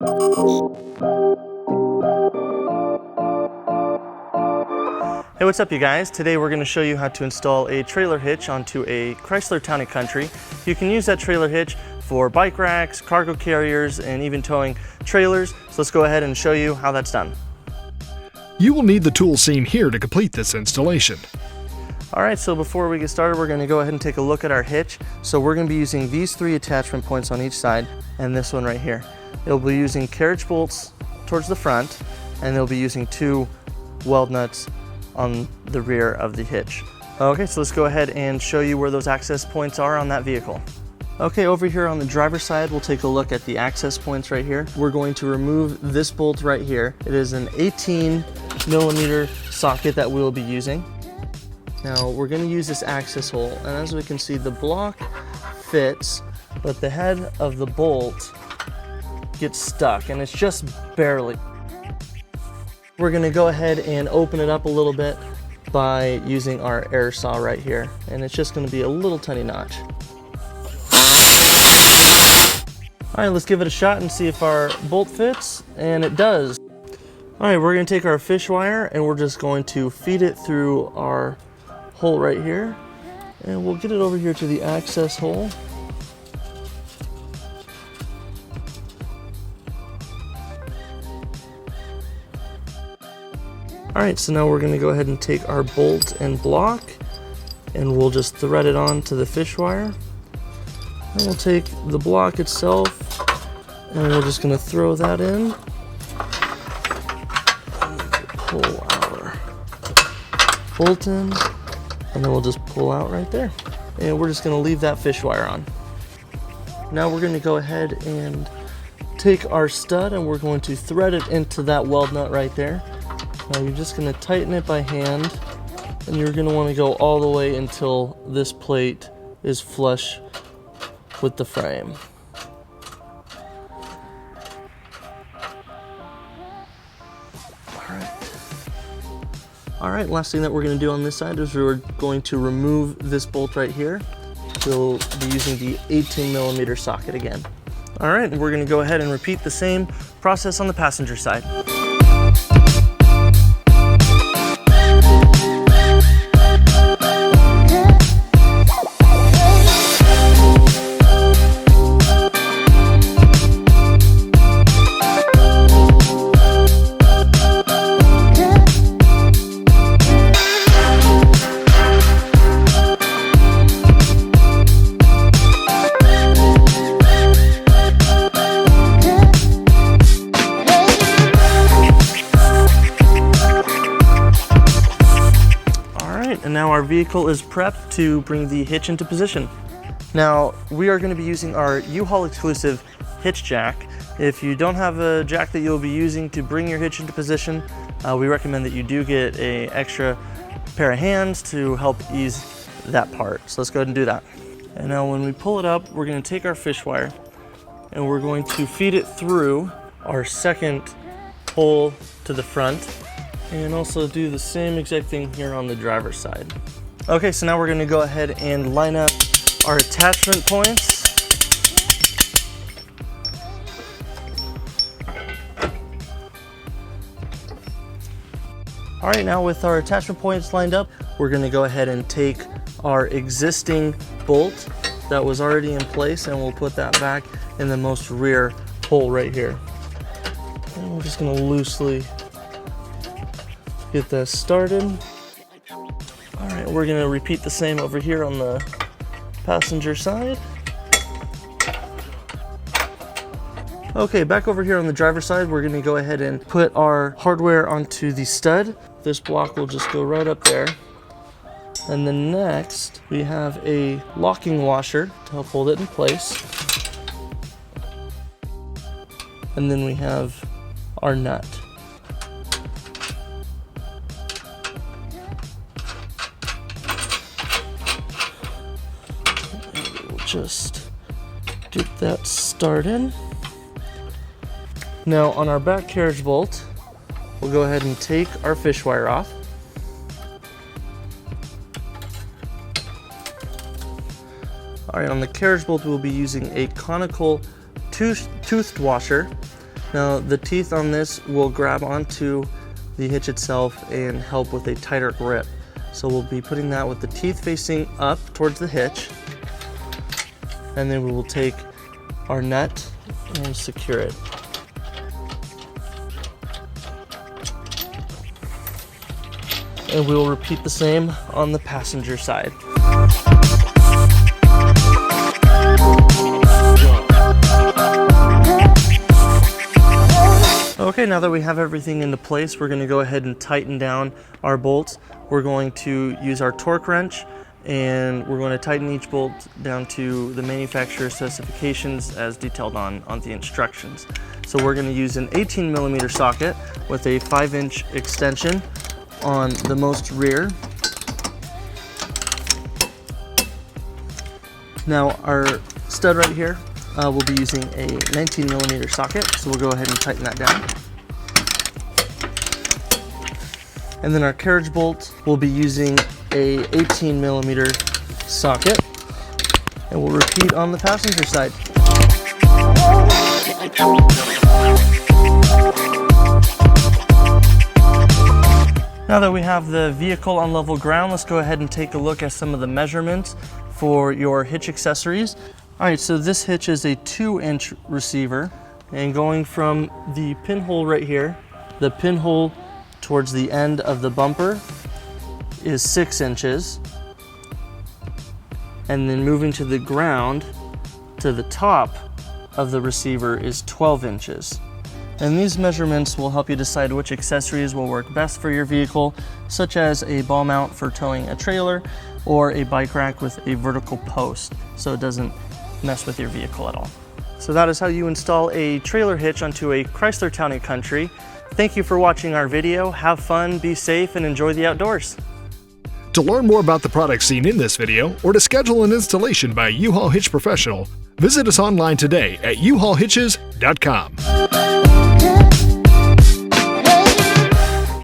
Hey, what's up you guys? Today we're going to show you how to install a trailer hitch onto a Chrysler Town and Country. You can use that trailer hitch for bike racks, cargo carriers, and even towing trailers. So let's go ahead and show you how that's done. You will need the tools seen here to complete this installation. Alright, so before we get started, we're going to go ahead and take a look at our hitch. So we're going to be using these 3 attachment points on each side and this one right here. It'll be using carriage bolts towards the front, and they'll be using 2 weld nuts on the rear of the hitch. Okay, so let's go ahead and show you where those access points are on that vehicle. Okay, over here on the driver's side, we'll take a look at the access points right here. We're going to remove this bolt right here. It is an 18mm socket that we'll be using. Now, we're going to use this access hole, and as we can see, the block fits, but the head of the bolt gets stuck, and it's just barely. We're going to go ahead and open it up a little bit by using our air saw right here, and it's just going to be a little tiny notch. Alright, let's give it a shot and see if our bolt fits, and it does. Alright, we're going to take our fish wire and we're just going to feed it through our hole right here, and we'll get it over here to the access hole. Alright, so now we're going to go ahead and take our bolt and block, and we'll just thread it on to the fish wire. And we'll take the block itself, and we're just going to throw that in. Pull our bolt in, and then we'll just pull out right there. And we're just going to leave that fish wire on. Now we're going to go ahead and take our stud, and we're going to thread it into that weld nut right there. Now you're just going to tighten it by hand, and you're going to want to go all the way until this plate is flush with the frame. Alright, last thing that we're going to do on this side is we're going to remove this bolt right here. We'll be using the 18mm socket again. Alright, we're going to go ahead and repeat the same process on the passenger side. And now our vehicle is prepped to bring the hitch into position. Now, we are going to be using our U-Haul exclusive hitch jack. If you don't have a jack that you'll be using to bring your hitch into position, we recommend that you do get an extra pair of hands to help ease that part. So let's go ahead and do that. And now when we pull it up, we're going to take our fish wire and we're going to feed it through our second hole to the front, and also do the same exact thing here on the driver's side. Okay, so now we're going to go ahead and line up our attachment points. All right, now with our attachment points lined up, we're going to go ahead and take our existing bolt that was already in place, and we'll put that back in the most rear hole right here. And we're just going to loosely get that started. All right, we're going to repeat the same over here on the passenger side. Okay, back over here on the driver's side, we're going to go ahead and put our hardware onto the stud. This block will just go right up there. And then next, we have a locking washer to help hold it in place. And then we have our nut. Just get that started. Now on our back carriage bolt, we'll go ahead and take our fish wire off. All right, on the carriage bolt, we'll be using a conical toothed washer. Now the teeth on this will grab onto the hitch itself and help with a tighter grip. So we'll be putting that with the teeth facing up towards the hitch, and then we will take our nut and secure it. And we will repeat the same on the passenger side. Okay, now that we have everything into place, we're going to go ahead and tighten down our bolts. We're going to use our torque wrench, and we're going to tighten each bolt down to the manufacturer specifications as detailed on the instructions. So we're going to use an 18mm socket with a 5-inch extension on the most rear. Now our stud right here, we'll be using a 19mm socket, so we'll go ahead and tighten that down. And then our carriage bolt, we'll be using a 18mm socket, and we'll repeat on the passenger side. Now that we have the vehicle on level ground, let's go ahead and take a look at some of the measurements for your hitch accessories. All right, so this hitch is a 2-inch receiver, and going from the pinhole right here, the pinhole towards the end of the bumper is 6 inches, and then moving to the ground to the top of the receiver is 12 inches. And these measurements will help you decide which accessories will work best for your vehicle, such as a ball mount for towing a trailer or a bike rack with a vertical post, so it doesn't mess with your vehicle at all. So that is how you install a trailer hitch onto a Chrysler Town and Country. Thank you for watching our video. Have fun, be safe, and enjoy the outdoors. To learn more about the products seen in this video, or to schedule an installation by a U-Haul Hitch professional, visit us online today at uhaulhitches.com.